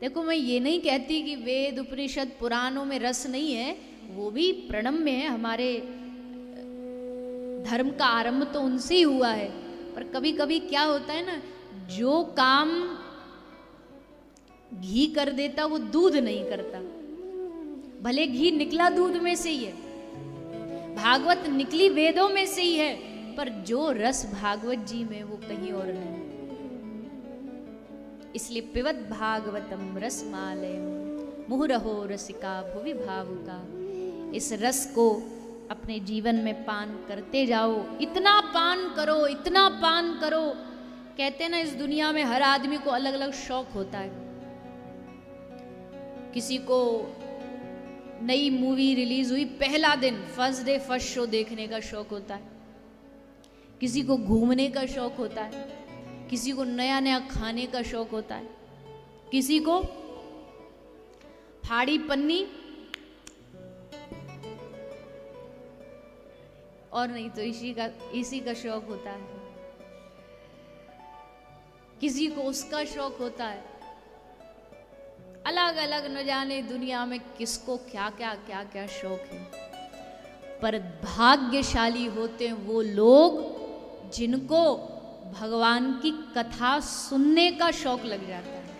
देखो मैं ये नहीं कहती कि वेद उपनिषद पुराणों में रस नहीं है, वो भी प्रणम्य है। हमारे धर्म का आरंभ तो उनसे ही हुआ है। पर कभी कभी क्या होता है ना, जो काम घी कर देता वो दूध नहीं करता। भले घी निकला दूध में से ही है, भागवत निकली वेदों में से ही है, पर जो रस भागवत जी में वो कहीं और नहीं। इसलिए पिबत भागवतम रसमालयम मुहुरहो रसिका भुवि भावुका। इस रस को अपने जीवन में पान करते जाओ, इतना पान करो, इतना पान करो। कहते हैं ना, इस दुनिया में हर आदमी को अलग अलग शौक होता है। किसी को नई मूवी रिलीज हुई पहला दिन फर्स्ट डे फर्स्ट शो देखने का शौक होता है, किसी को घूमने का शौक होता है, किसी को नया नया खाने का शौक होता है, किसी को फाड़ी पन्नी और नहीं तो इसी का शौक होता है, किसी को उसका शौक होता है। अलग अलग न जाने दुनिया में किसको क्या क्या क्या क्या शौक है। पर भाग्यशाली होते हैं वो लोग जिनको भगवान की कथा सुनने का शौक लग जाता है।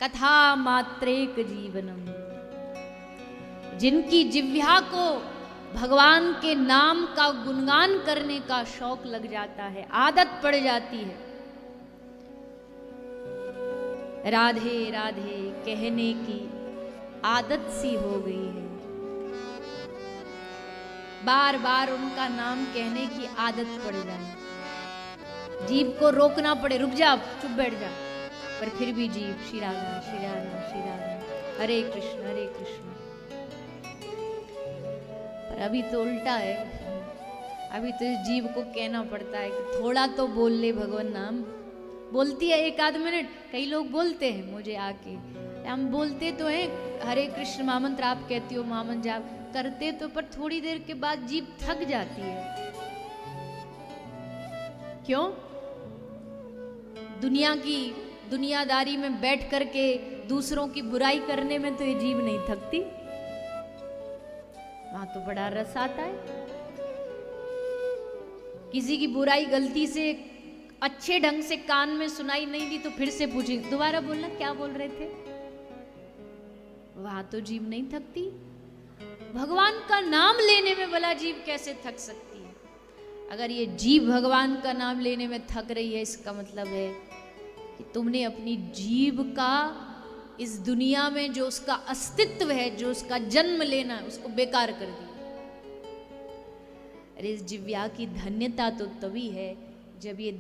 कथा मात्रेक जीवनम, जिनकी जिह्वा को भगवान के नाम का गुणगान करने का शौक लग जाता है, आदत पड़ जाती है। राधे राधे कहने की आदत सी हो गई है, बार बार उनका नाम कहने की आदत पड़ जाए, जीभ को रोकना पड़े, रुक जा चुप बैठ जा, पर फिर भी जीभ श्री राधा श्री राधा श्री राधा हरे कृष्ण हरे कृष्ण। पर अभी तो उल्टा है, अभी तो इस जीभ को कहना पड़ता है कि थोड़ा तो बोल ले भगवान नाम। बोलती है एक आध मिनट, कई लोग बोलते हैं मुझे आके, हम बोलते तो हैं हरे कृष्ण महामंत्र, आप कहती हो महामंत्र जाप करते तो, पर थोड़ी देर के बाद जीभ थक जाती है। क्यों? दुनिया की दुनियादारी में बैठ करके दूसरों की बुराई करने में तो ये जीभ नहीं थकती, वहां तो बड़ा रस आता है। किसी की बुराई गलती से अच्छे ढंग से कान में सुनाई नहीं दी तो फिर से पूछे, दोबारा बोलना क्या बोल रहे थे, वहां तो जीभ नहीं थकती। भगवान का नाम लेने में भला जीभ कैसे थक सकती है? अगर ये जीभ भगवान का नाम लेने में थक रही है, इसका मतलब है कि तुमने अपनी जीभ का इस दुनिया में जो उसका अस्तित्व है, जो उसका जन्म लेना है, उसको बेकार कर दिया। अरे इस जिह्वा की धन्यता तो तभी है जब ये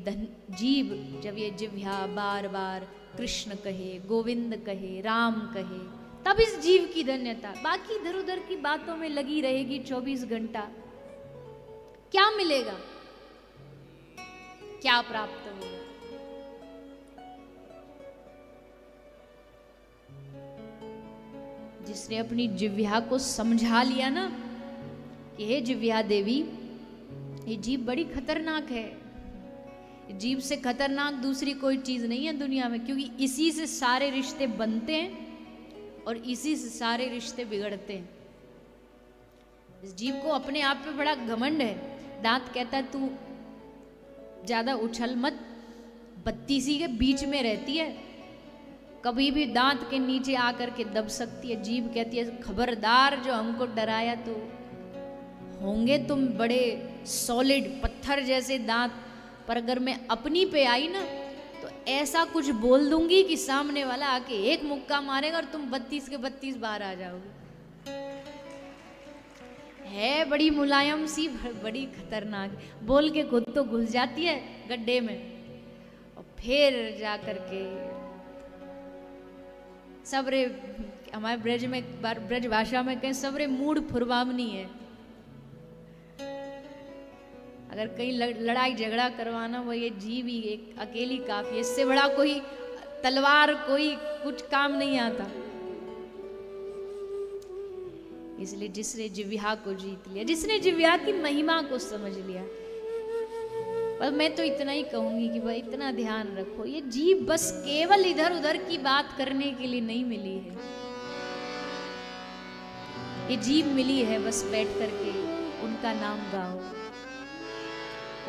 जब ये जिह्वा बार बार कृष्ण कहे, गोविंद कहे, राम कहे, तब इस जीव की धन्यता। बाकी इधर उधर की बातों में लगी रहेगी 24 घंटा, क्या मिलेगा, क्या प्राप्त होगा? जिसने अपनी जिह्वा को समझा लिया ना कि हे जिह्वा देवी, ये जीभ बड़ी खतरनाक है, जीभ से खतरनाक दूसरी कोई चीज नहीं है दुनिया में, क्योंकि इसी से सारे रिश्ते बनते हैं और इसी से सारे रिश्ते बिगड़ते हैं। इस जीभ को अपने आप पे बड़ा घमंड है। दांत कहता है तू ज्यादा उछल मत, बत्ती सी के बीच में रहती है, कभी भी दांत के नीचे आकर के दब सकती है। जीभ कहती है खबरदार, जो हमको डराया तो होंगे तुम बड़े सॉलिड पत्थर जैसे दांत, पर अगर मैं अपनी पे आई ना तो ऐसा कुछ बोल दूंगी कि सामने वाला आके एक मुक्का मारेगा और तुम 32 के 32 बाहर आ जाओगे। है बड़ी मुलायम सी, बड़ी खतरनाक, बोल के खुद तो घुस जाती है गड्ढे में और फिर जा करके सबरे, हमारे ब्रज में ब्रज भाषा में कहें सबरे मूड फुरवामनी है। अगर कहीं लड़ाई झगड़ा करवाना वो ये जीभ ही एक अकेली काफी है, इससे बड़ा कोई तलवार कोई कुछ काम नहीं आता। इसलिए जिसने जिह्वा को जीत लिया, जिसने जिह्वा की महिमा को समझ लिया, पर मैं तो इतना ही कहूंगी कि भाई इतना ध्यान रखो, ये जीभ बस केवल इधर उधर की बात करने के लिए नहीं मिली है। ये जीभ मिली है बस बैठ करके उनका नाम गाओ,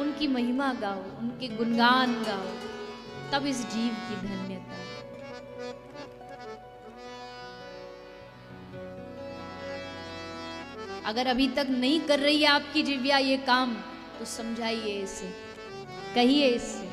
उनकी महिमा गाओ, उनके गुणगान गाओ, तब इस जीव की धन्यता। अगर अभी तक नहीं कर रही है आपकी जिह्वा ये काम, तो समझाइए इसे, कहिए इससे